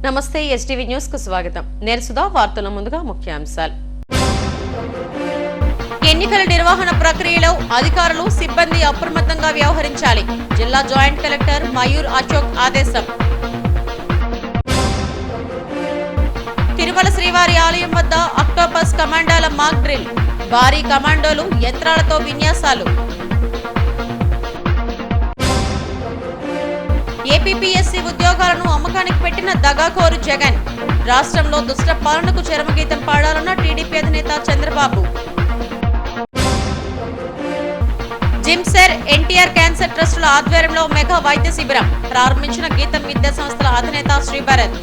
నమస్తే STV news కు స్వాగతం. నేను సుధా. వార్తల ముందుగా ముఖ్యాంశాలు. ఎన్నికల నిర్వహణ ప్రక్రియలో అధికారులు సిబ్బంది అప్రమత్తంగా వ్యవహరించాలి. జిల్లా జాయింట్ కలెక్టర్ మయూర్ అశోక్ ఆదేశం. తిరుమల శ్రీవారి ఆలయం వద్ద ఆక్టోపస్ కమాండోల మాక్ డ్రిల్. భారీ కమాండోలు యంత్రాలతో విన్యాసాలు. ఏపీపీఎస్సీ ఉద్యోగాలను అమ్మకానికి పెట్టిన దగాకోరు జగన్. రాష్ట్రంలో దుష్ట పాలనకు చరమగీతం పాడాలన్న టీడీపీ అధినేత చంద్రబాబు. జిమ్సర్ ఎన్టీఆర్ క్యాన్సర్ ట్రస్టుల ఆధ్వర్యంలో మెగా వైద్య శిబిరం ప్రారంభించిన గీతం విద్యా సంస్థల అధినేత శ్రీభరత్.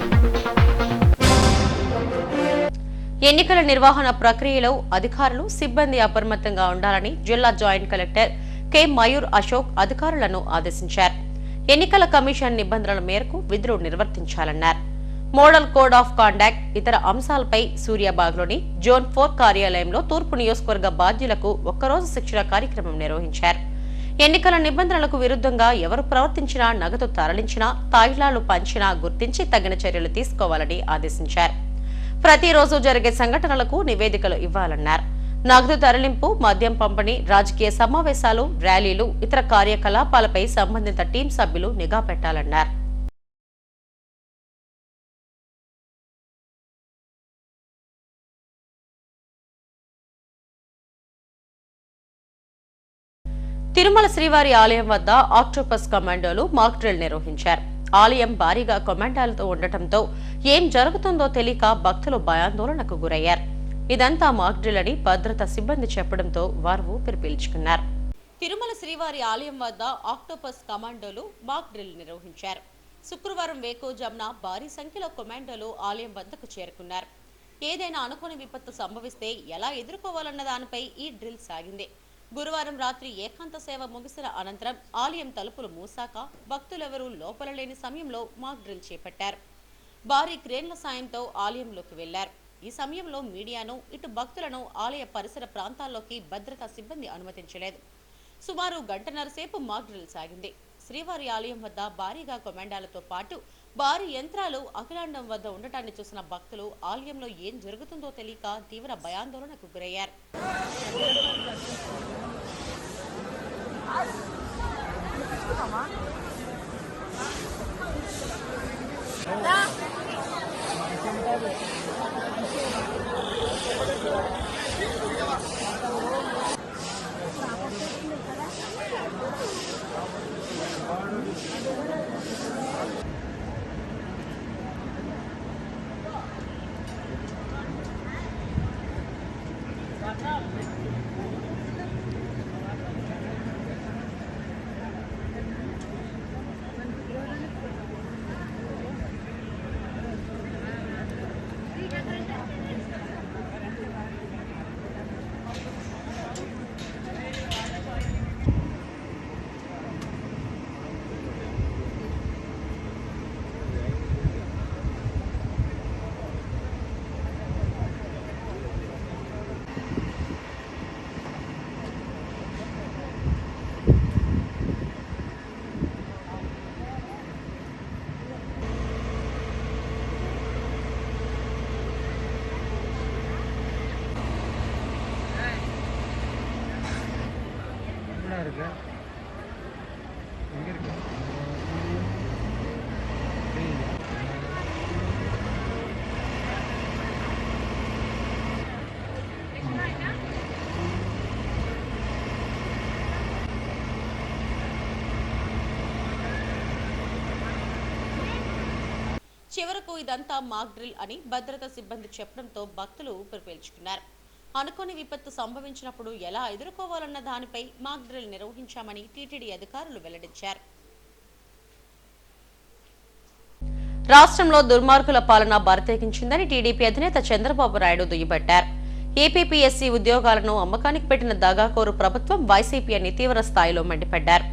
ఎన్నికల నిర్వహణ ప్రక్రియలో అధికారులు సిబ్బంది అప్రమత్తంగా ఉండాలని జిల్లా joint collector K Mayur Ashok అధికారులను ఆదేశించారు. ఎన్నికల కమిషన్ నిబంధనల మేరకు విధులు నిర్వర్తించాలన్నారు. మోడల్ కోడ్ ఆఫ్ కాండాక్ట్ ఇతర అంశాలపై సూర్యాబాగ్లోని జోన్ 4 కార్యాలయంలో తూర్పు నియోజకవర్గ బాధ్యులకు ఒక్కరోజు శిక్షణ కార్యక్రమం నిర్వహించారు. ఎన్నికల నిబంధనలకు విరుద్ధంగా ఎవరు ప్రవర్తించినా, నగదు తరలించినా, తాయిలాలు పంచినా గుర్తించి తగిన చర్యలు తీసుకోవాలని ఆదేశించారు. ప్రతిరోజు జరిగే సంఘటనలకు నివేదికలు ఇవ్వాలన్నారు. నగదు తరలింపు, మద్యం పంపిణీ, రాజకీయ సమావేశాలు, ర్యాలీలు, ఇతర కార్యకలాపాలపై సంబంధిత టీం సభ్యులు నిఘా పెట్టాలన్నారు. తిరుమల శ్రీవారి ఆలయం వద్ద ఆక్టోపస్ కమాండోలు మాక్ డ్రిల్ నిర్వహించారు. ఆలయం భారీగా కమాండోలతో ఉండటంతో ఏం జరుగుతుందో తెలియక భక్తులు భయాందోళనకు గురయ్యారు. ఇదంతా మాక్ డ్రిల్ అని భద్రతా సిబ్బంది చెప్పడంతో వారు ఊపిరి పీల్చుకున్నారు. తిరుమల శ్రీవారి ఆలయం వద్ద ఆక్టోపస్ కమాండోలు మాక్ డ్రిల్ నిర్వహించారు. శుక్రవారం వేకువజామున భారీ సంఖ్యలో కమాండోలు ఆలయం వద్దకు చేరుకున్నారు. ఏదైనా అనుకోని విపత్తు సంభవిస్తే ఎలా ఎదుర్కోవాలన్న దానిపై ఈ డ్రిల్ సాగింది. గురువారం రాత్రి ఏకాంత సేవ ముగిసిన అనంతరం ఆలయం తలుపులు మూసాక భక్తులెవరూ లోపల లేని సమయంలో మాక్ డ్రిల్ చేపట్టారు. భారీ క్రేన్ల సాయంతో ఆలయంలోకి వెళ్లారు. ఈ సమయంలో మీడియాను, ఇటు భక్తులను ఆలయ పరిసర ప్రాంతాల్లోకి భద్రతా సిబ్బంది అనుమతించలేదు. సుమారు గంటన్నర సేపు మాక్ డ్రిల్ సాగింది. శ్రీవారి ఆలయం వద్ద భారీగా కమాండోలతో పాటు భారీ యంత్రాలు అఖిలాండం వద్ద ఉండటాన్ని చూసిన భక్తులు ఆలయంలో ఏం జరుగుతుందో తెలియక తీవ్ర భయాందోళనకు గురయ్యారు. చివరకు ఇదంతా మాక్ డ్రిల్ అని భద్రతా సిబ్బంది చెప్పడంతో భక్తులు ఊపిరి పీల్చుకున్నారు. అనుకోని విపత్తు సంభవించినప్పుడు ఎలా ఎదుర్కోవాలన్న దానిపై మాక్ డ్రిల్ నిర్వహించామని టీటీడీ అధికారులు వెల్లడించారు. రాష్ట్రంలో దుర్మార్గుల పాలన బరితెగించిందని టీడీపీ అధినేత చంద్రబాబు నాయుడు దుయ్యబట్టారు. ఏపీపీఎస్సీ ఉద్యోగాలను అమ్మకానికి పెట్టిన దగాకోరు ప్రభుత్వం వైసీపీ అని తీవ్ర స్థాయిలో మండిపడ్డారు.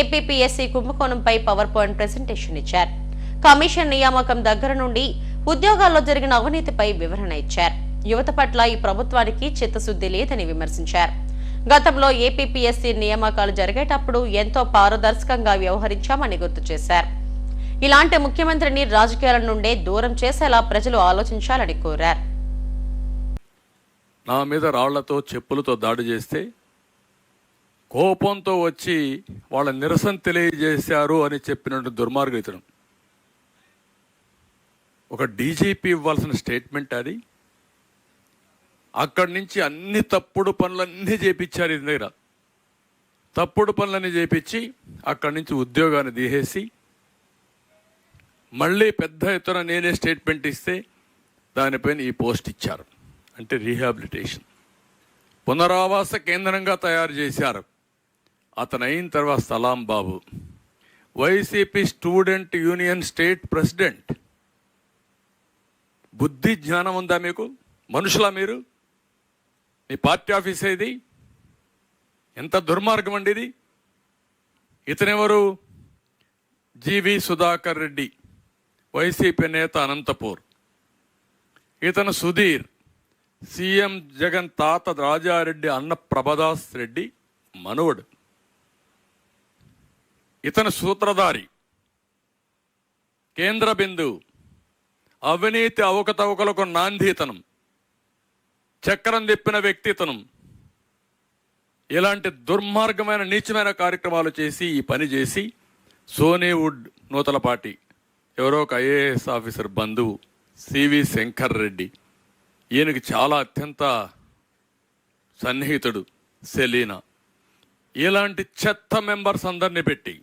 ఏపీపీఎస్సీ కుంభకోణంపై పవర్ పాయింట్ ప్రెజెంటేషన్ ఇచ్చారు. కమిషన్ నియామకం దగ్గర నుండి ఉద్యోగాల్లో జరిగిన అవినీతిపై వివరణ ఇచ్చారు. యువత పట్ల ఈ ప్రభుత్వానికి చిత్తశుద్ధి లేదని విమర్శించారు. గతంలో ఏపీపీఎస్సీ నియామకాలు జరిగేటప్పుడు ఎంతో పారదర్శకంగా వ్యవహరించామని గుర్తు చేశారు. ఇలాంటి ముఖ్యమంత్రిని రాజకీయాల నుండే దూరం చేసేలా ప్రజలు ఆలోచించాలని కోరారు. నా మీద రాళ్లతో చెప్పులతో దాడి చేస్తే కోపంతో వచ్చి వాళ్ళ నిరసన తెలియజేశారు అని చెప్పినట్టు దుర్మార్గితను ఒక డీజీపీ ఇవ్వాల్సిన స్టేట్మెంట్ అది. అక్కడి నుంచి అన్ని తప్పుడు పనులన్నీ చేపించారు. ఇది దగ్గర తప్పుడు పనులన్నీ చేపించి అక్కడి నుంచి ఉద్యోగాన్ని తీసేసి మళ్ళీ పెద్ద ఎత్తున నేనే స్టేట్మెంట్ ఇస్తే దానిపైన ఈ పోస్ట్ ఇచ్చారు. అంటే రీహాబిలిటేషన్ పునరావాస కేంద్రంగా తయారు చేశారు. అతను అయిన తర్వాత Salam Babu YCP student union state president. బుద్ధి జ్ఞానం ఉందా మీకు? మనుషులా మీరు? మీ పార్టీ ఆఫీస్ ఇది? ఎంత దుర్మార్గం అండి ఇది. ఇతనెవరు? జీవి సుధాకర్ రెడ్డి, వైసీపీ నేత, అనంతపూర్. ఇతను సుధీర్, సీఎం జగన్ తాత రాజారెడ్డి అన్న ప్రభదాస్ రెడ్డి మనవడు. ఇతను సూత్రధారి, కేంద్ర బిందువు, అవినీతి అవకతవకలకు నాందీతనం, చక్రం తిప్పిన వ్యక్తితనం. ఇలాంటి దుర్మార్గమైన నీచమైన కార్యక్రమాలు చేసి ఈ పని చేసి సోనీవుడ్ నూతలపాటి ఎవరో ఒక ఐఏఎస్ ఆఫీసర్ బంధువు సివి శంకర్ రెడ్డి, ఈయనకి చాలా అత్యంత సన్నిహితుడు సెలీనా. ఇలాంటి చెత్త మెంబర్స్ అందరినీ పెట్టి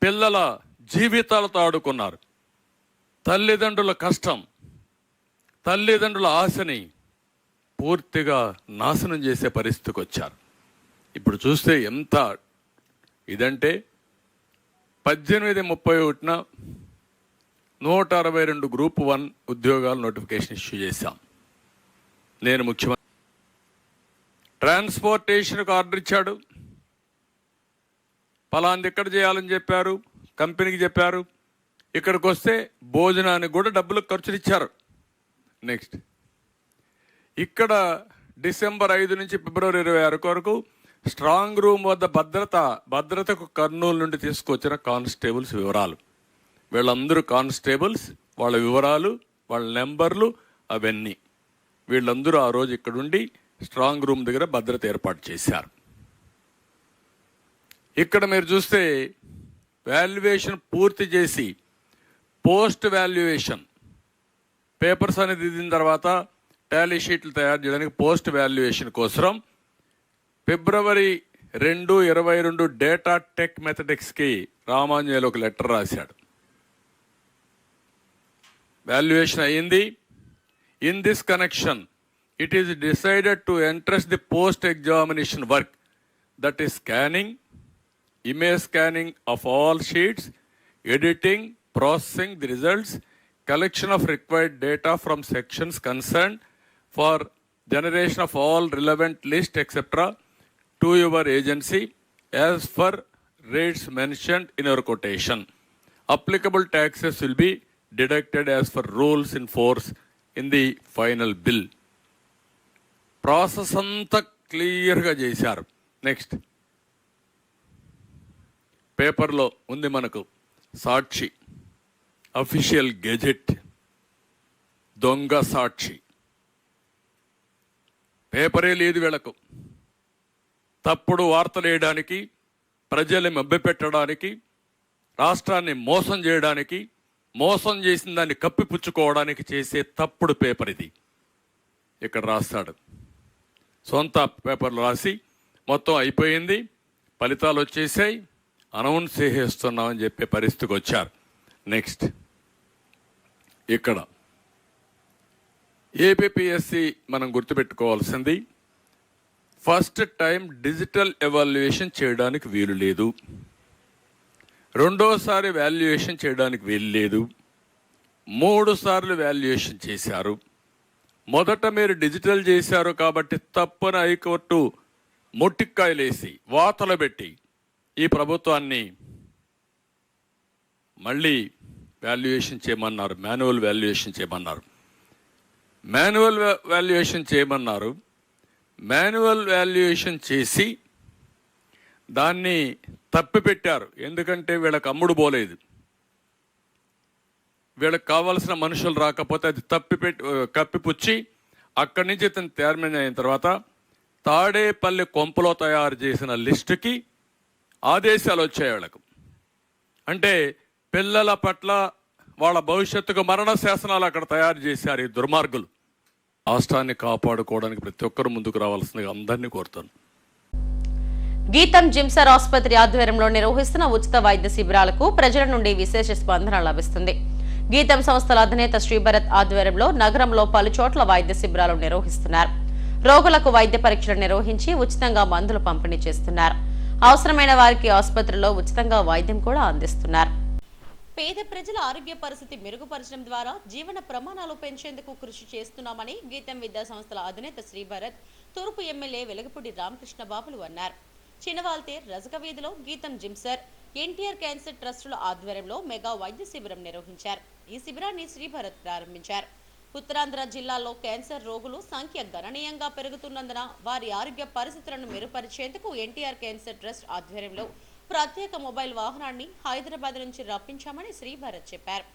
పిల్లల జీవితాలతో ఆడుకున్నారు. తల్లిదండ్రుల కష్టం, తల్లిదండ్రుల ఆశని పూర్తిగా నాశనం చేసే పరిస్థితికి వచ్చారు. ఇప్పుడు చూస్తే ఎంత ఇదంటే 18/31 162 గ్రూప్ 1 ఉద్యోగాలు నోటిఫికేషన్ ఇష్యూ చేశాం. నేను ముఖ్యమంత్రి. ట్రాన్స్పోర్టేషన్కు ఆర్డర్ ఇచ్చాడు. పలాంది ఎక్కడ చేయాలని చెప్పారు, కంపెనీకి చెప్పారు. ఇక్కడికి వస్తే భోజనానికి కూడా డబ్బులు ఖర్చులు ఇచ్చారు. నెక్స్ట్ ఇక్కడ డిసెంబర్ 5 నుంచి ఫిబ్రవరి 26 వరకు స్ట్రాంగ్ రూమ్ వద్ద భద్రతకు కర్నూలు నుండి తీసుకొచ్చిన కానిస్టేబుల్స్ వివరాలు. వీళ్ళందరూ కానిస్టేబుల్స్, వాళ్ళ వివరాలు, వాళ్ళ నెంబర్లు అవన్నీ. వీళ్ళందరూ ఆ రోజు ఇక్కడుండి స్ట్రాంగ్ రూమ్ దగ్గర భద్రత ఏర్పాటు చేశారు. ఇక్కడ మీరు చూస్తే వాల్యుయేషన్ పూర్తి చేసి పోస్ట్ వాల్యుయేషన్ పేపర్స్ అనేది దిద్దిన తర్వాత టాలీ షీట్లు తయారు చేయడానికి పోస్ట్ వాల్యుయేషన్ కోసం ఫిబ్రవరి 2, 22 డేటా టెక్ మెథడిక్స్కి రామాంజనేయులు ఒక లెటర్ రాశాడు. వాల్యుయేషన్ అయ్యింది. In this connection it is decided to entrust the post-examination work, that is scanning, image scanning of all sheets, editing, processing the results, collection of required data from sections concerned for generation of all relevant list etc. to your agency as per rates mentioned in your quotation. Applicable taxes will be deducted as per rules in force in the final bill. Process అంతా క్లియర్గా చేశారు. Next పేపర్లో ఉంది మనకు సాక్షి, official gazette, దొంగ సాక్షి. పేపరే లేదు వీళ్ళకు. తప్పుడు వార్తలు వేయడానికి, ప్రజల్ని మభ్యపెట్టడానికి, రాష్ట్రాన్ని మోసం చేయడానికి, మోసం చేసిన దాన్ని కప్పిపుచ్చుకోవడానికి చేసే తప్పుడు పేపర్ ఇది. ఇక్కడ రాస్తాడు, సొంత పేపర్లు రాసి మొత్తం అయిపోయింది, ఫలితాలు వచ్చేసాయి, అనౌన్స్ చేసేస్తున్నామని చెప్పే పరిస్థితికి వచ్చారు. నెక్స్ట్ ఇక్కడ ఏపీపీఎస్సి మనం గుర్తుపెట్టుకోవాల్సింది, ఫస్ట్ టైం డిజిటల్ ఎవాల్యుయేషన్ చేయడానికి వీలు లేదు, రెండోసారి వాల్యుయేషన్ చేయడానికి వీలు లేదు, 3 సార్లు వాల్యుయేషన్ చేశారు. మొదట మీరు డిజిటల్ చేశారు కాబట్టి తప్పని హైకోర్టు మొట్టిక్కాయలేసి వాతలు పెట్టి ఈ ప్రభుత్వాన్ని మళ్ళీ వాల్యుయేషన్ చేయమన్నారు, మాన్యువల్ వాల్యుయేషన్ చేయమన్నారు. మాన్యువల్ వాల్యుయేషన్ చేయమన్నారు. మాన్యువల్ వాల్యుయేషన్ చేసి దాన్ని తప్పిపెట్టారు. ఎందుకంటే వీళ్ళకి అమ్ముడు పోలేదు, వీళ్ళకి కావాల్సిన మనుషులు రాకపోతే అది కప్పిపుచ్చి అక్కడి నుంచి ఇతను చైర్మన్ అయిన తర్వాత తాడేపల్లి కొంపలో తయారు చేసిన లిస్టుకి ఆదేశాలు వచ్చాయి వీళ్ళకు. అంటే పిల్లల పట్ల వాళ్ళ భవిష్యత్తుకు మరణ శాసనాలు అక్కడ తయారు చేశారు ఈ దుర్మార్గులు. రాష్ట్రాన్ని కాపాడుకోవడానికి ప్రతి ఒక్కరు ముందుకు రావాల్సిందిగా అందరినీ కోరుతాను. గీతం జిమ్సర్ ఆసుపత్రి ఆధ్వర్యంలో నిర్వహిస్తున్న ఉచిత వైద్య శిబిరాలకు ప్రజల నుండి విశేష స్పందన లభిస్తుంది. గీతం సంస్థల అధినేత శ్రీభరత్ ఆధ్వర్యంలో నగరంలో పలు చోట్ల వైద్య శిబిరాలు నిర్వహిస్తున్నారు. రోగులకు వైద్య పరీక్షలు నిర్వహించి ఉచితంగా మందులు పంపిణీ చేస్తున్నారు. అవసరమైన వారికి ఆసుపత్రిలో ఉచితంగా వైద్యం కూడా అందిస్తున్నారు. పేద ప్రజల ఆరోగ్య పరిస్థితి మెరుగుపరచడం ద్వారా జీవన ప్రమాణాలు పెంచేందుకు కృషి చేస్తున్నామని గీతం విద్యా సంస్థల అధినేత శ్రీభరత్ తూర్పు ఎమ్మెల్యే వెలగపూడి రామకృష్ణ బాబులు అన్నారు. చినవాల్తేర్ రజక వీధిలో గీతం జిమ్సర్ ఎన్టీఆర్ క్యాన్సర్ ట్రస్టుల ఆధ్వర్యంలో మెగా వైద్య శిబిరం నిర్వహించారు. ఈ శిబిరాన్ని శ్రీభరత్ ప్రారంభించారు. ఉత్తరాంధ్ర జిల్లాలో క్యాన్సర్ రోగులు సంఖ్య గణనీయంగా పెరుగుతున్నందున వారి ఆరోగ్య పరిస్థితులను మెరుగుపరిచేందుకు ఎన్టీఆర్ క్యాన్సర్ ట్రస్ట్ ఆధ్వర్యంలో ప్రత్యేక మొబైల్ వాహనాన్ని హైదరాబాద్ నుంచి రప్పించామని శ్రీభరత్ చెప్పారు.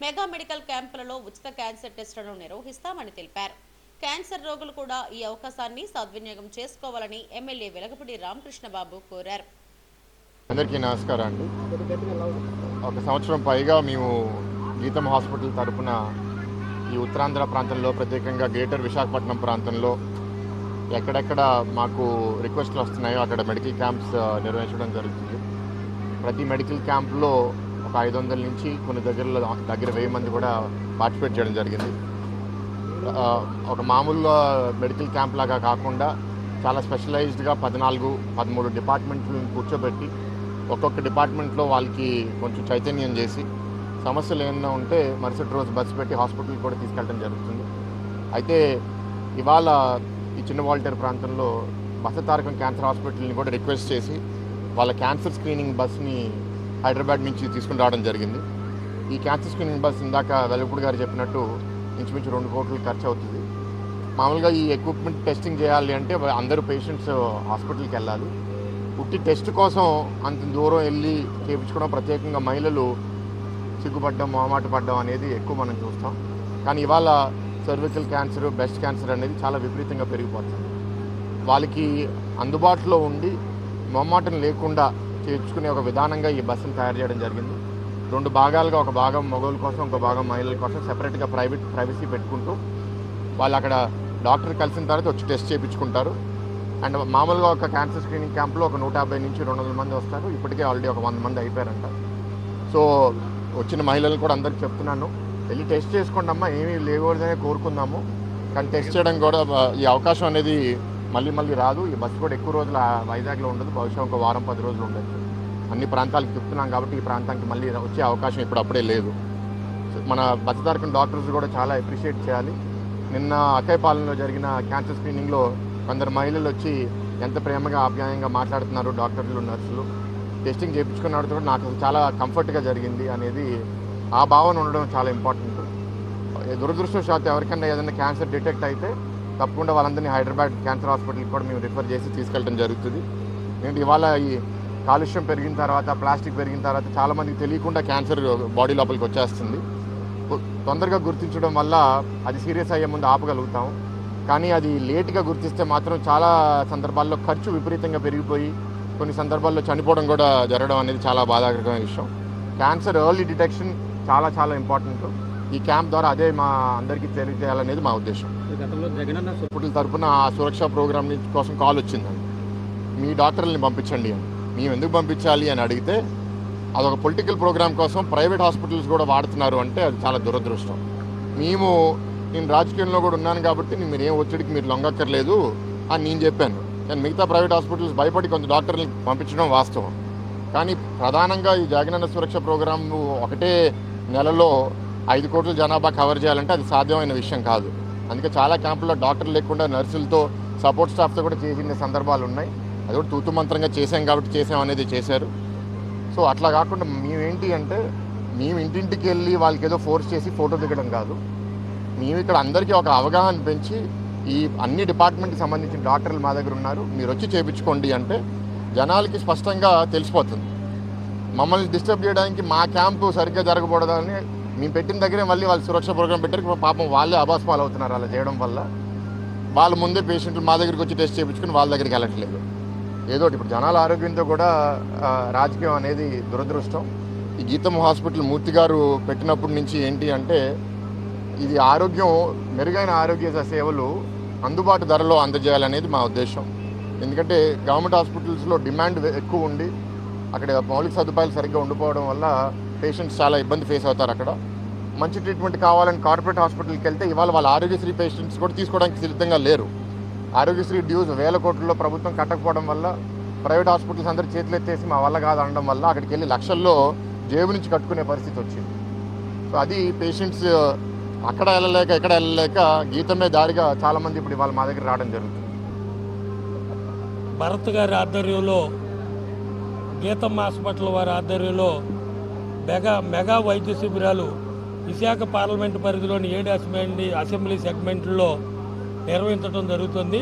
మెగా మెడికల్ క్యాంపులలో ఉచిత క్యాన్సర్ టెస్టులను నిర్వహిస్తామని తెలిపారు. క్యాన్సర్ రోగులు కూడా ఈ అవకాశాన్ని సద్వినియోగం చేసుకోవాలని ఎమ్మెల్యే వెలగపూడి రామకృష్ణ బాబు కోరారు. అందరికీ నమస్కారం అండి. ఒక సంవత్సరం పైగా మేము గీతం హాస్పిటల్ తరపున ఈ ఉత్తరాంధ్ర ప్రాంతంలో, ప్రత్యేకంగా గ్రేటర్ విశాఖపట్నం ప్రాంతంలో ఎక్కడెక్కడ మాకు రిక్వెస్ట్లు వస్తున్నాయో అక్కడ మెడికల్ క్యాంప్స్ నిర్వహించడం జరుగుతుంది. ప్రతి మెడికల్ క్యాంప్లో ఒక 500 నుంచి కొన్ని దగ్గర 1000 మంది కూడా పార్టిసిపేట్ చేయడం జరిగింది. ఒక మామూలుగా మెడికల్ క్యాంప్ లాగా కాకుండా చాలా స్పెషలైజ్డ్గా 14-13 డిపార్ట్మెంట్లను కూర్చోబెట్టి ఒక్కొక్క డిపార్ట్మెంట్లో వాళ్ళకి కొంచెం చైతన్యం చేసి సమస్యలు ఏమైనా ఉంటే మరుసటి రోజు బస్సు పెట్టి హాస్పిటల్కి కూడా తీసుకెళ్ళడం జరుగుతుంది. అయితే ఇవాళ ఈ చిన్నవాల్టేర్ ప్రాంతంలో బసతారకం క్యాన్సర్ హాస్పిటల్ని కూడా రిక్వెస్ట్ చేసి వాళ్ళ క్యాన్సర్ స్క్రీనింగ్ బస్ని హైదరాబాద్ నుంచి తీసుకుని రావడం జరిగింది. ఈ క్యాన్సర్ స్క్రీనింగ్ బస్ ఇందాక వెలగపూడి గారు చెప్పినట్టు ఇంచుమించు 2 కోట్లు ఖర్చు అవుతుంది. మామూలుగా ఈ ఎక్విప్మెంట్ టెస్టింగ్ చేయాలి అంటే అందరూ పేషెంట్స్ హాస్పిటల్కి వెళ్ళాలి. పుట్టి టెస్ట్ కోసం అంత దూరం వెళ్ళి చేయించుకోవడం, ప్రత్యేకంగా మహిళలు సిగ్గుపడ్డం, మొహమాట పడ్డం అనేది ఎక్కువ మనం చూస్తాం. కానీ ఇవాళ సర్వికల్ క్యాన్సర్, బ్రెస్ట్ క్యాన్సర్ అనేది చాలా విపరీతంగా పెరిగిపోతుంది. వాళ్ళకి అందుబాటులో ఉండి మొహమాటం లేకుండా చేర్చుకునే ఒక విధానంగా ఈ బస్సును తయారు చేయడం జరిగింది. 2 భాగాలుగా, ఒక భాగం మగవాళ్ళ కోసం, ఒక భాగం మహిళల కోసం సెపరేట్గా ప్రైవసీ పెట్టుకుంటూ వాళ్ళు అక్కడ డాక్టర్ కలిసిన తర్వాత వచ్చి టెస్ట్ చేయించుకుంటారు. అండ్ మామూలుగా ఒక క్యాన్సర్ స్క్రీనింగ్ క్యాంప్లో ఒక 150 నుంచి 200 మంది వస్తారు. ఇప్పటికే ఆల్రెడీ ఒక 100 మంది అయిపోయారంట. సో వచ్చిన మహిళలను కూడా అందరికి చెప్తున్నాను, వెళ్ళి టెస్ట్ చేసుకోండి అమ్మా, ఏమీ లేకూడదనే కోరుకుందాము. కానీ టెస్ట్ చేయడం కూడా ఈ అవకాశం అనేది మళ్ళీ రాదు. ఈ బస్సు కూడా ఎక్కువ రోజులు వైజాగ్లో ఉండదు, బహుశా ఒక వారం 10 రోజులు ఉండొచ్చు. అన్ని ప్రాంతాలకు చెప్తున్నాం కాబట్టి ఈ ప్రాంతానికి మళ్ళీ వచ్చే అవకాశం ఇప్పుడప్పుడే లేదు. మన బసతారకం డాక్టర్స్ కూడా చాలా అప్రిషియేట్ చేయాలి. నిన్న అక్కయ్యపాలెంలో జరిగిన క్యాన్సర్ స్క్రీనింగ్లో కొందరు మహిళలు వచ్చి ఎంత ప్రేమగా ఆప్యాయంగా మాట్లాడుతున్నారు డాక్టర్లు, నర్సులు. టెస్టింగ్ చేయించుకున్న కూడా నాకు చాలా కంఫర్ట్గా జరిగింది అనేది ఆ భావన ఉండడం చాలా ఇంపార్టెంట్. దురదృష్టవశాత్తు ఎవరికైనా ఏదైనా క్యాన్సర్ డిటెక్ట్ అయితే తప్పకుండా వాళ్ళందరినీ హైదరాబాద్ క్యాన్సర్ హాస్పిటల్కి కూడా మేము రిఫర్ చేసి తీసుకెళ్ళడం జరుగుతుంది. ఎందుకంటే ఇవాళ ఈ కాలుష్యం పెరిగిన తర్వాత, ప్లాస్టిక్ పెరిగిన తర్వాత చాలామందికి తెలియకుండా క్యాన్సర్ బాడీ లోపలికి వచ్చేస్తుంది. తొందరగా గుర్తించడం వల్ల అది సీరియస్ అయ్యే ముందు ఆపగలుగుతాం. కానీ అది లేట్గా గుర్తిస్తే మాత్రం చాలా సందర్భాల్లో ఖర్చు విపరీతంగా పెరిగిపోయి కొన్ని సందర్భాల్లో చనిపోవడం కూడా జరగడం అనేది చాలా బాధాకరమైన విషయం. క్యాన్సర్ ఎర్లీ డిటెక్షన్ చాలా ఇంపార్టెంట్. ఈ క్యాంప్ ద్వారా అదే మా అందరికీ తెలియజేయాలనేది మా ఉద్దేశం. హాస్పిటల్ తరఫున ఆ సురక్ష ప్రోగ్రామ్ కోసం కాల్ వచ్చిందండి, మీ డాక్టర్లని పంపించండి అని. మేము ఎందుకు పంపించాలి అని అడిగితే అదొక పొలిటికల్ ప్రోగ్రామ్ కోసం ప్రైవేట్ హాస్పిటల్స్ కూడా వాడుతున్నారు అంటే అది చాలా దురదృష్టం. నేను రాజకీయంలో కూడా ఉన్నాను కాబట్టి మీరు ఏం ఒత్తిడికి మీరు లొంగక్కర్లేదు అని నేను చెప్పాను. కానీ మిగతా ప్రైవేట్ హాస్పిటల్స్ భయపడి కొంత డాక్టర్లు పంపించడం వాస్తవం. కానీ ప్రధానంగా ఈ జగనన్న సురక్ష ప్రోగ్రామ్ ఒకటే నెలలో 5 కోట్ల జనాభా కవర్ చేయాలంటే అది సాధ్యమైన విషయం కాదు. అందుకే చాలా క్యాంపుల్లో డాక్టర్లు లేకుండా నర్సులతో, సపోర్ట్ స్టాఫ్తో కూడా చేసిన సందర్భాలు ఉన్నాయి. అది కూడా తూతు మంత్రంగా చేసాం కాబట్టి చేసాం అనేది చేశారు. సో అట్లా కాకుండా మేమేంటి అంటే మేము ఇంటింటికి వెళ్ళి వాళ్ళకి ఏదో ఫోర్స్ చేసి ఫోటో దిగడం కాదు. మేము ఇక్కడ అందరికీ ఒక అవగాహన పెంచి ఈ అన్ని డిపార్ట్మెంట్కి సంబంధించిన డాక్టర్లు మా దగ్గర ఉన్నారు, మీరు వచ్చి చేయించుకోండి అంటే జనాలకి స్పష్టంగా తెలిసిపోతుంది. మమ్మల్ని డిస్టర్బ్ చేయడానికి మా క్యాంపు సరిగ్గా జరగకూడదని మేము పెట్టిన దగ్గరే మళ్ళీ వాళ్ళు సురక్ష ప్రోగ్రాం పెట్టారు. పాపం వాళ్ళే అబాస్పాలు అవుతున్నారు అలా చేయడం వల్ల. వాళ్ళ ముందే పేషెంట్లు మా దగ్గరికి వచ్చి టెస్ట్ చేయించుకుని వాళ్ళ దగ్గరికి వెళ్ళట్లేదు. ఏదో ఇప్పుడు జనాల ఆరోగ్యంతో కూడా రాజకీయం అనేది దురదృష్టం. ఈ గీతం హాస్పిటల్ మూర్తి గారు పెట్టినప్పటి నుంచి ఏంటి అంటే ఇది ఆరోగ్యం మెరుగైన ఆరోగ్య సేవలు అందుబాటు ధరలో అందజేయాలనేది మా ఉద్దేశం. ఎందుకంటే గవర్నమెంట్ హాస్పిటల్స్లో డిమాండ్ ఎక్కువ ఉండి అక్కడ మౌలిక సదుపాయాలు సరిగ్గా ఉండిపోవడం వల్ల పేషెంట్స్ చాలా ఇబ్బంది ఫేస్ అవుతారు. అక్కడ మంచి ట్రీట్మెంట్ కావాలని కార్పొరేట్ హాస్పిటల్కి వెళ్తే ఇవాళ వాళ్ళ ఆరోగ్యశ్రీ పేషెంట్స్ కూడా తీసుకోవడానికి సిద్ధంగా లేరు. ఆరోగ్యశ్రీ డ్యూస్ 1000 కోట్లలో ప్రభుత్వం కట్టకపోవడం వల్ల ప్రైవేట్ హాస్పిటల్స్ అందరూ చేతులు ఎత్తేసి మా వల్ల కాదు అనడం వల్ల అక్కడికి వెళ్ళి లక్షల్లో జేబు నుంచి కట్టుకునే పరిస్థితి వచ్చింది. సో అది పేషెంట్స్ అక్కడ వెళ్ళలేక ఎక్కడ వెళ్ళలేక గీతమే దారిగా చాలామంది ఇప్పుడు ఇవాళ మా దగ్గర రావడం జరుగుతుంది. భరత్ గారి ఆధ్వర్యంలో గీతం హాస్పిటల్ వారి ఆధ్వర్యంలో మెగా వైద్య శిబిరాలు విశాఖ పార్లమెంటు పరిధిలోని 7 అసెంబ్లీ సెగ్మెంట్లో నిర్వహించడం జరుగుతుంది.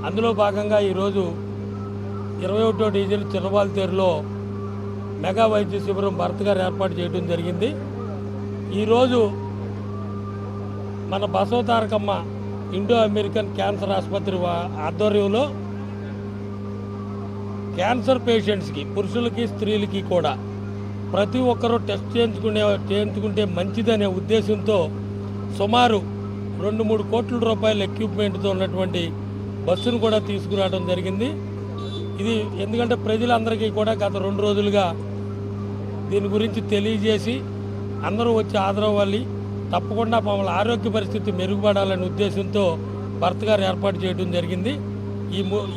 అందులో భాగంగా ఈరోజు 21వ డివిజన్ చిన్నబాలతేరులో మెగా వైద్య శిబిరం భరత్ గారు ఏర్పాటు చేయడం జరిగింది. ఈరోజు మన బసవతారకమ్మ ఇండో అమెరికన్ క్యాన్సర్ ఆసుపత్రి ఆధ్వర్యంలో క్యాన్సర్ పేషెంట్స్కి పురుషులకి స్త్రీలకి కూడా ప్రతి ఒక్కరూ టెస్ట్ చేయించుకుంటే మంచిదనే ఉద్దేశంతో సుమారు 2-3 కోట్ల రూపాయల ఎక్విప్మెంట్తో ఉన్నటువంటి బస్సును కూడా తీసుకురావడం జరిగింది. ఇది ఎందుకంటే ప్రజలందరికీ కూడా గత 2 రోజులుగా దీని గురించి తెలియజేసి అందరూ వచ్చి ఆదరవ్వాలి, తప్పకుండా మమ్మల్ని ఆరోగ్య పరిస్థితి మెరుగుపడాలనే ఉద్దేశంతో భరత్ గారు ఏర్పాటు చేయడం జరిగింది.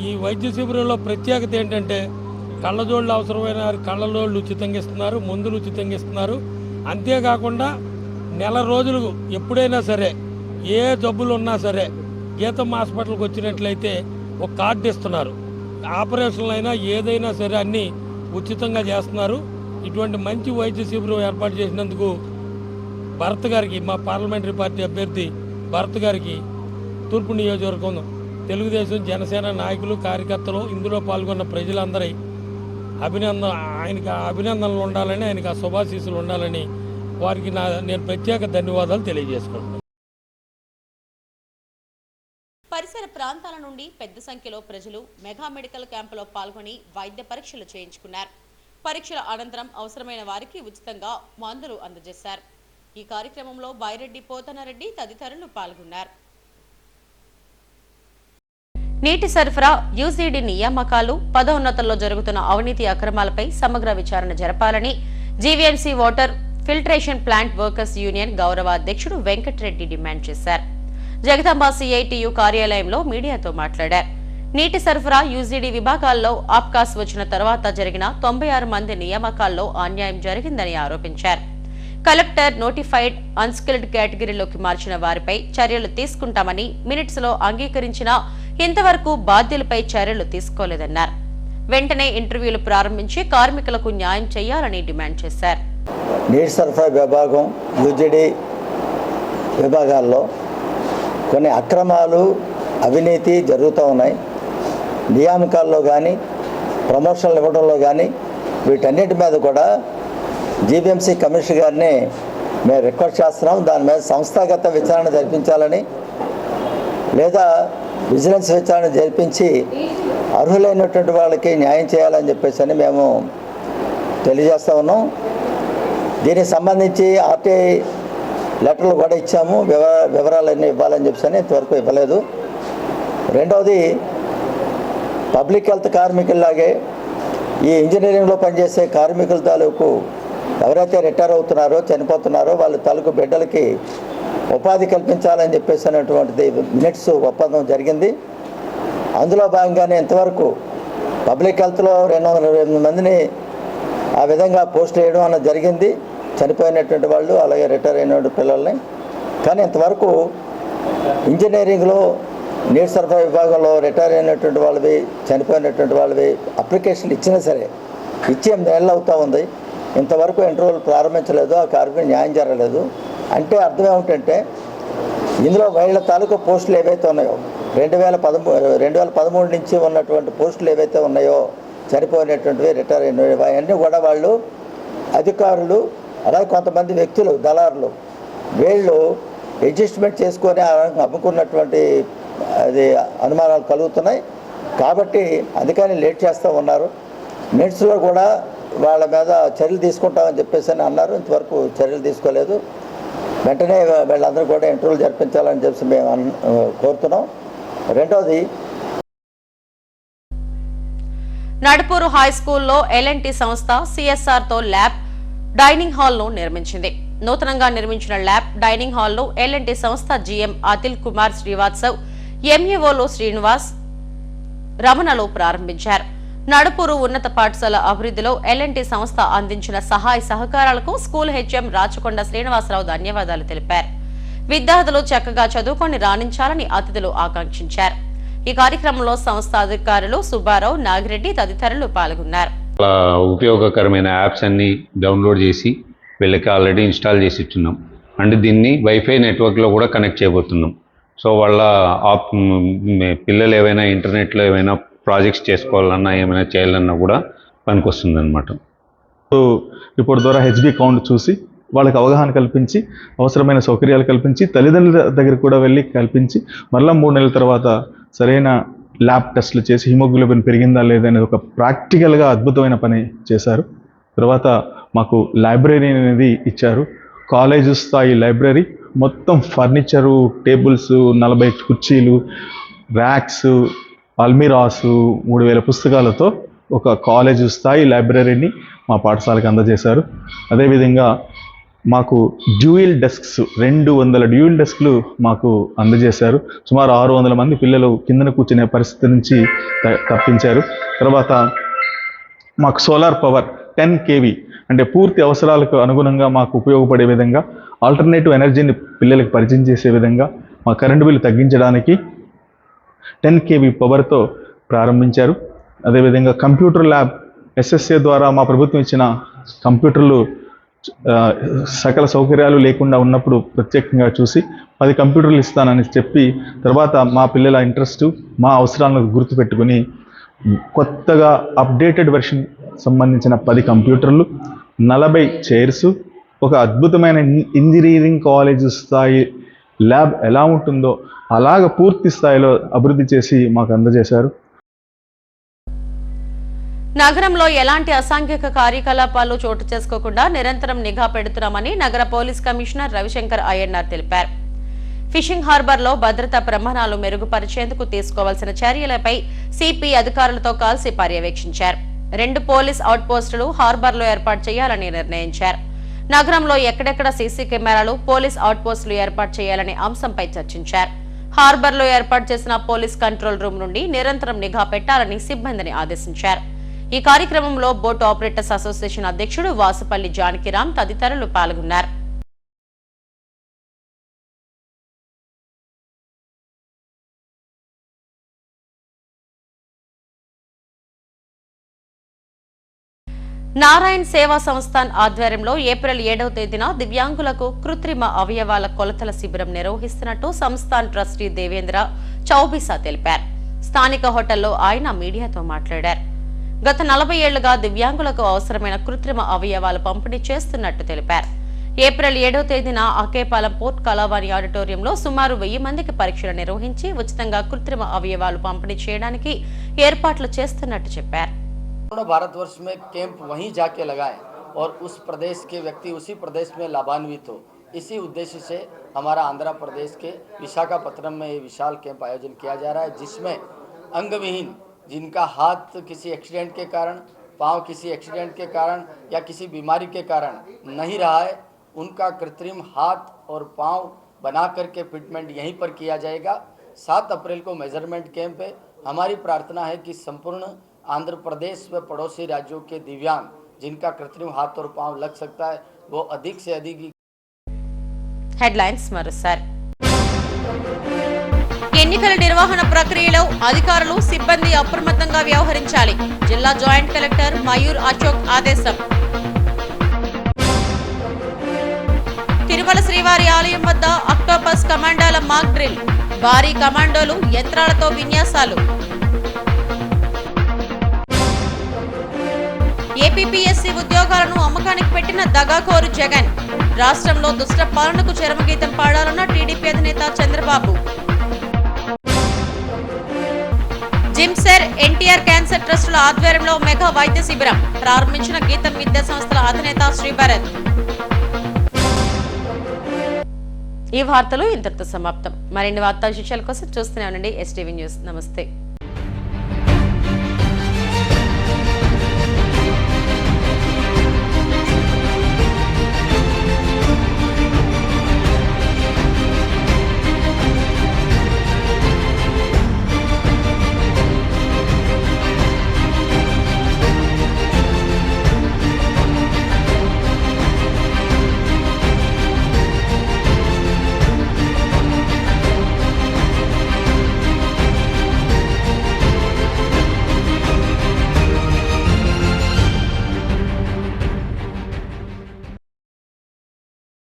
ఈ వైద్య శిబిరంలో ప్రత్యేకత ఏంటంటే కళ్ళజోళ్ళు అవసరమైన కళ్ళజోళ్ళు ఉచితంగా ఇస్తున్నారు, మందులు ఉచితంగా ఇస్తున్నారు. అంతేకాకుండా నెల రోజులు ఎప్పుడైనా సరే ఏ జబ్బులు ఉన్నా సరే గీతం హాస్పిటల్కి వచ్చినట్లయితే ఒక కార్డు ఇస్తున్నారు. ఆపరేషన్లు అయినా ఏదైనా సరే అన్నీ ఉచితంగా చేస్తున్నారు. ఇటువంటి మంచి వైద్య శిబిరం ఏర్పాటు చేసినందుకు భరత్ గారికి, మా పార్లమెంటరీ పార్టీ అభ్యర్థి భరత్ గారికి తూర్పు నియోజకవర్గం తెలుగుదేశం జనసేన నాయకులు కార్యకర్తలు ఇందులో పాల్గొన్న ప్రజలందరి ఆయనకి అభినందనలు ఉండాలని, ఆయనకి ఆ శుభాశీస్సులు ఉండాలని వారికి నేను ప్రత్యేక ధన్యవాదాలు తెలియజేసుకుంటున్నాను. పరిసర ప్రాంతాల నుండి పెద్ద సంఖ్యలో ప్రజలు మెగా మెడికల్ క్యాంపులో పాల్గొని వైద్య పరీక్షలు చేయించుకున్నారు. పరీక్షల అనంతరం అవసరమైన వారికి ఉచితంగా మందులు అందజేశారు. ఈ కార్యక్రమంలో బైరెడ్డి పోతనారెడ్డి తదితరులు పాల్గొన్నారు. నీటి సరఫరా, యూజీడీ నియామకాలు, పదోన్నతుల్లో జరుగుతున్న అవినీతి అక్రమాలపై సమగ్ర విచారణ జరపాలని GVMC water filtration plant workers union గౌరవ అధ్యక్షుడు వెంకటరెడ్డి డిమాండ్ చేశారు. జగదాంబ సిఐటియు కార్యాలయంలో మీడియాతో మాట్లాడారు. నీటి సరఫరా, యూజీడీ విభాగాల్లో ఆప్కాస్ వచ్చిన తర్వాత జరిగిన 96 మంది నియామకాల్లో అన్యాయం జరిగిందని ఆరోపించారు. కలెక్టర్ నోటిఫైడ్ అన్స్కిల్డ్ కేటగిరీలోకి మార్చిన వారిపై చర్యలు తీసుకుంటామని మినిట్స్ లో అంగీకరించినా ఇంతవరకు బాధ్యులపై చర్యలు తీసుకోలేదన్నారు. వెంటనే ఇంటర్వ్యూలు ప్రారంభించి కార్మికులకు న్యాయం చేయాలని డిమాండ్ చేశారు. నీటి సరఫరా విభాగం, యూజీడీ విభాగాల్లో కొన్ని అక్రమాలు, అవినీతి జరుగుతూ ఉన్నాయి. నియామకాల్లో కానీ, ప్రమోషన్లు ఇవ్వడంలో కానీ వీటన్నిటి మీద కూడా జీబీఎంసీ కమిషనర్ గారిని మేము రిక్వెస్ట్ చేస్తున్నాం. దాని మీద సంస్థాగత విచారణ జరిపించాలని, లేదా విజిలెన్స్ విచారణ జరిపించి అర్హులైనటువంటి వాళ్ళకి న్యాయం చేయాలని చెప్పేసి మేము తెలియజేస్తూ ఉన్నాం. దీనికి సంబంధించి ఆర్టీఐ లెటర్లు కూడా ఇచ్చాము, వివరాలన్నీ ఇవ్వాలని చెప్పేసి ఇంతవరకు ఇవ్వలేదు. రెండవది, పబ్లిక్ హెల్త్ కార్మికుల్లాగే ఈ ఇంజనీరింగ్లో పనిచేసే కార్మికుల తాలూకు ఎవరైతే రిటైర్ అవుతున్నారో, చనిపోతున్నారో వాళ్ళ తాలూకు బిడ్డలకి ఉపాధి కల్పించాలని చెప్పేసి అనేటువంటిది మినిట్స్ ఒప్పందం జరిగింది. అందులో భాగంగానే ఇంతవరకు పబ్లిక్ హెల్త్లో 228 మందిని ఆ విధంగా పోస్ట్ వేయడం అన్నది జరిగింది, చనిపోయినటువంటి వాళ్ళు, అలాగే రిటైర్ అయిన పిల్లల్ని. కానీ ఇంతవరకు ఇంజనీరింగ్లో నీటి సరఫరా విభాగంలో రిటైర్ అయినటువంటి వాళ్ళవి, చనిపోయినటువంటి వాళ్ళవి అప్లికేషన్లు ఇచ్చినా సరే ఇచ్చి 8 నెలలు అవుతూ ఉంది. ఇంతవరకు ఇంటర్వ్యూలు ప్రారంభించలేదు, ఆ కార్మికులు న్యాయం జరగలేదు. అంటే అర్థం ఏమిటంటే ఇందులో వీళ్ళ తాలూకు పోస్టులు ఏవైతే ఉన్నాయో 2013 నుంచి ఉన్నటువంటి పోస్టులు ఏవైతే ఉన్నాయో చనిపోయినటువంటివి, రిటైర్ అయినవి, అవన్నీ కూడా వాళ్ళు అధికారులు అలాగే కొంతమంది వ్యక్తులు, దళారులు వీళ్ళు అడ్జస్ట్మెంట్ చేసుకొని అమ్ముకున్నటువంటి అది అనుమానాలు కలుగుతున్నాయి. కాబట్టి అందుకని లేట్ చేస్తూ ఉన్నారు. మినిట్స్లో కూడా వాళ్ళ మీద చర్యలు తీసుకుంటామని చెప్పేసి అని అన్నారు. ఇంతవరకు చర్యలు తీసుకోలేదు. వెంటనే వీళ్ళందరూ కూడా ఇంటర్వ్యూలు జరిపించాలని చెప్పి మేము కోరుతున్నాం. రెండవది, నడుపూరు హై స్కూల్లో ఎల్ఎన్టీ సంస్థ సిఎస్ఆర్తో ల్యాబ్ డైనింగ్ హాల్ను నిర్మించింది. నూతనంగా నిర్మించిన ల్యాబ్ డైనింగ్ హాల్ను ఎల్ఎన్టీ సంస్థ జీఎం అతిల్ కుమార్ శ్రీవాత్సవ్, ఎంఈఓలు శ్రీనివాస్, రమణలు ప్రారంభించారు. నడుపూరు ఉన్నత పాఠశాల అభివృద్ధిలో ఎల్ఎన్టీ సంస్థ అందించిన సహాయ సహకారాలకు స్కూల్ హెచ్ఎం రాచకొండ శ్రీనివాసరావు ధన్యవాదాలు తెలిపారు. విద్యార్థులు చక్కగా చదువుకొని రాణించాలని అతిథులు ఆకాంక్షించారు. ఈ కార్యక్రమంలో సంస్థ అధికారులు సుబ్బారావు, నాగిరెడ్డి తదితరులు పాల్గొన్నారు. ఉపయోగకరమైన యాప్స్ అన్ని డౌన్లోడ్ చేసి వీళ్ళకి ఆల్రెడీ ఇన్స్టాల్ చేసి ఇచ్చున్నాం. అంటే దీన్ని వైఫై నెట్వర్క్లో కూడా కనెక్ట్ చేయబోతున్నాం. సో వాళ్ళ పిల్లలు ఏవైనా ఇంటర్నెట్లో ఏమైనా ప్రాజెక్ట్స్ చేసుకోవాలన్నా ఏమైనా చేయాలన్నా కూడా పనికొస్తుంది అనమాట. సో రిపోర్ట్ ద్వారా హెచ్బి కౌంట్ చూసి వాళ్ళకి అవగాహన కల్పించి అవసరమైన సౌకర్యాలు కల్పించి తల్లిదండ్రుల దగ్గర కూడా వెళ్ళి కల్పించి మరలా 3 నెలల తర్వాత సరైన ల్యాబ్ టెస్టులు చేసి హిమోగ్లోబిన్ పెరిగిందా లేదా అనేది ఒక ప్రాక్టికల్గా అద్భుతమైన పని చేశారు. తర్వాత మాకు లైబ్రరీ అనేది ఇచ్చారు. కాలేజ్ స్థాయి లైబ్రరీ, మొత్తం ఫర్నిచరు, టేబుల్స్, 40 కుర్చీలు, ర్యాక్స్, అల్మిరాసు, 3000 పుస్తకాలతో ఒక కాలేజ్ స్థాయి లైబ్రరీని మా పాఠశాలకు అందజేశారు. అదేవిధంగా మాకు డ్యూయల్ డెస్క్స్ 200 డ్యూయల్ డెస్క్లు మాకు అందజేశారు. సుమారు 600 మంది పిల్లలు కిందన కూర్చునే పరిస్థితి నుంచి తప్పించారు. తర్వాత మాకు సోలార్ పవర్ 10 kV అంటే పూర్తి అవసరాలకు అనుగుణంగా మాకు ఉపయోగపడే విధంగా ఆల్టర్నేటివ్ ఎనర్జీని పిల్లలకు పరిచయం చేసే విధంగా మా కరెంటు బిల్లు తగ్గించడానికి 10 kV పవర్తో ప్రారంభించారు. అదేవిధంగా కంప్యూటర్ ల్యాబ్ ఎస్ఎస్ఏ ద్వారా మా ప్రభుత్వం ఇచ్చిన కంప్యూటర్లు సకల సౌకర్యాలు లేకుండా ఉన్నప్పుడు ప్రత్యేకంగా చూసి 10 కంప్యూటర్లు ఇస్తానని చెప్పి తర్వాత మా పిల్లల ఇంట్రెస్ట్, మా అవసరాలను గుర్తుపెట్టుకుని కొత్తగా అప్డేటెడ్ వెర్షన్ సంబంధించిన 10 కంప్యూటర్లు, 40 చైర్స్, ఒక అద్భుతమైన ఇంజనీరింగ్ కాలేజ్ స్థాయి ల్యాబ్ ఎలా ఉంటుందో అలాగ పూర్తి స్థాయిలో అభివృద్ధి చేసి మాకు అందజేశారు. నగరంలో ఎలాంటి అసాంఘిక కార్యకలాపాలు చోటు చేసుకోకుండా నిరంతరం నిఘా పెడుతున్నామని నగర పోలీస్ కమిషనర్ రవిశంకర్ అయ్యన్నార్ తెలిపారు. ఫిషింగ్ హార్బర్లో భద్రతా ప్రమాణాలు మెరుగుపరిచేందుకు తీసుకోవాల్సిన చర్యలపై సిపి అధికారులతో కలిసి పర్యవేక్షించారు. 2 పోలీస్ అవుట్ పోస్టులు హార్బర్లో ఏర్పాటు చేయాలని నిర్ణయించారు. నగరంలో ఎక్కడెక్కడ సీసీ కెమెరాలు, పోలీస్ అవుట్ పోస్టులు ఏర్పాటు చేయాలనే అంశంపై చర్చించారు. హార్బర్లో ఏర్పాటు చేసిన పోలీస్ కంట్రోల్ రూమ్ నుండి నిరంతరం నిఘా పెట్టాలని సిబ్బందిని ఆదేశించారు. ఈ కార్యక్రమంలో బోట్ ఆపరేటర్స్ అసోసియేషన్ అధ్యక్షుడు వాసుపల్లి జానకిరామ్ తదితరులు పాల్గొన్నారు. నారాయణ్ సేవా సంస్థాన్ ఆధ్వర్యంలో ఏప్రిల్ 7వ తేదీన దివ్యాంగులకు కృత్రిమ అవయవాల కొలతల శిబిరం నిర్వహిస్తున్నట్టు సంస్థాన్ ట్రస్టీ దేవేంద్ర చౌబీసా తెలిపారు. స్థానిక హోటల్లో ఆయన మీడియాతో మాట్లాడారు. గత 40 ఏళ్లుగా దివ్యాంగులకు అవసరమైన కృత్రిమ అవయవాలు పంపిణీ చేస్తున్నట్టు తెలిపారు. ఏప్రిల్ 7వ తేదీన అకేపాలెం పోర్ట్ కళావాణి ఆడిటోరియంలో సుమారు 1000 మందికి పరీక్షలు నిర్వహించి ఉచితంగా కృత్రిమ అవయవాలు పంపిణీ చేయడానికి ఏర్పాట్లు చేస్తున్నట్టు చెప్పారు. भारतवर्ष में कैंप वहीं जाके लगाएं और उस प्रदेश के व्यक्ति उसी प्रदेश में लाभान्वित हो, इसी उद्देश्य से हमारा आंध्र प्रदेश के विशाखापत्तनम में ये विशाल कैंप आयोजन किया जा रहा है, जिसमें अंगविहीन जिनका हाथ किसी एक्सीडेंट के कारण, पाँव किसी एक्सीडेंट के कारण या किसी बीमारी के कारण नहीं रहा है, उनका कृत्रिम हाथ और पाँव बना करके फिटमेंट यहीं पर किया जाएगा. 7 अप्रैल को मेजरमेंट कैंप है. हमारी प्रार्थना है कि संपूर्ण आंध्र प्रदेश व पड़ोसी राज्यों के दिव्यांग जिनका कृत्रिम हाथ और पांव लग सकता है वो अधिक से अधिक. హెడ్లైన్స్ మరోసారి. ఎన్నికల నిర్వహణ ప్రక్రియలో అధికారులు, సిబ్బంది అప్రమత్తంగా వ్యవహరించాలి. జిల్లా జాయింట్ కలెక్టర్ మయూర్ అశోక్ ఆదేశం. తిరుమల శ్రీవారి ఆలయం వద్ద ఆక్టోపస్ కమాండోల మాక్ డ్రిల్. భారీ కమాండోలు, యంత్రాలతో విన్యాసాలు. ఏపీపీఎస్సీ ఉద్యోగాలను అమ్మకానికి పెట్టిన దగాకోరు జగన్. రాష్ట్రంలో దుష్ట పాలనకు చరమగీతం పాడాలన్న టీడీపీ అధినేత చంద్రబాబు. జిమ్సర్, ఎన్టీఆర్ క్యాన్సర్ ట్రస్టుల ఆధ్వర్యంలో మెగా వైద్య శిబిరం ప్రారంభించిన గీతం విద్యా సంస్థల అధినేత శ్రీభరత్. ఈ వార్తలు ఇంతటితో సమాప్తం. మరిన్ని వార్తా విశేషాల కోసం చూస్తూనే ఉండండి STV న్యూస్. నమస్తే.